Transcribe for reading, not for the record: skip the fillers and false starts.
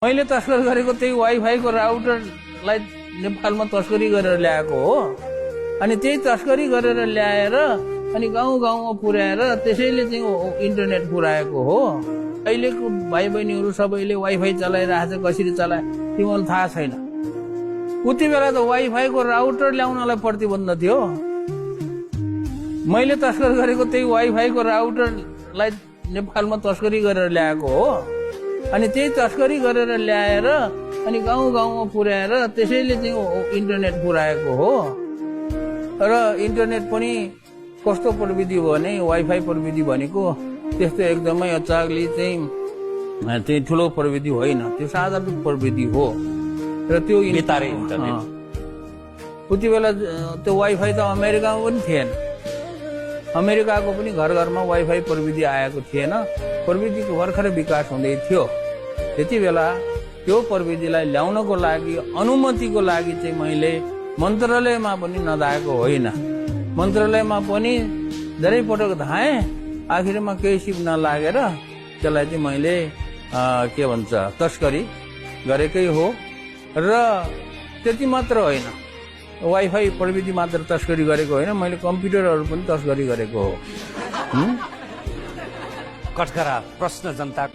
मैले तस्कर गरेको त्यही वाइफाईको राउटरलाई नेपालमा तस्करी गरेर ल्याएको हो। अनि त्यही तस्करी गरेर ल्याएर अनि गाउँ गाउँमा पुर्याएर त्यसैले चाहिँ इन्टरनेट पुर्याएको हो। अहिलेको भाइ बहिनीहरू सबैले वाइफाई चलाइरहेछ, कसरी चलाए तिमीलाई थाहा छैन। उति बेला त वाइफाईको राउटर ल्याउनलाई प्रतिबन्ध थियो। मैले तस्कर गरेको त्यही वाइफाईको राउटरलाई नेपालमा तस्करी गरेर ल्याएको हो। अनि त्यही तस्करी गरेर ल्याएर अनि गाउँ गाउँमा पुर्याएर त्यसैले चाहिँ इन्टरनेट पुर्याएको हो। र इन्टरनेट पनि कस्तो प्रविधि हो भने वाइफाई प्रविधि भनेको त्यस्तो एकदमै अचाग्ली चाहिँ ठुलो प्रविधि होइन, त्यो सादा प्रविधि हो। र त्यो इन्टरनेट उति बेला त्यो वाइफाई त अमेरिकामा पनि थिएन। अमेरिकाको पनि घर घरमा वाइफाई प्रविधि आएको थिएन। प्रविधिको भर्खरै विकास हुँदै थियो। त्यति बेला त्यो प्रविधिलाई ल्याउनको लागि अनुमतिको लागि चाहिँ मैले मन्त्रालयमा पनि नधाएको होइन। मन्त्रालयमा पनि धेरै पटक धाएँ, आखिरमा केही सिप नलागेर त्यसलाई चाहिँ मैले के भन्छ तस्करी गरेकै हो। र त्यति मात्र होइन, वाइफाई प्रविधि मात्र तस्करी गरेको होइन, मैले कम्प्युटरहरू पनि तस्करी गरेको हो। कठघरा प्रश्न जनता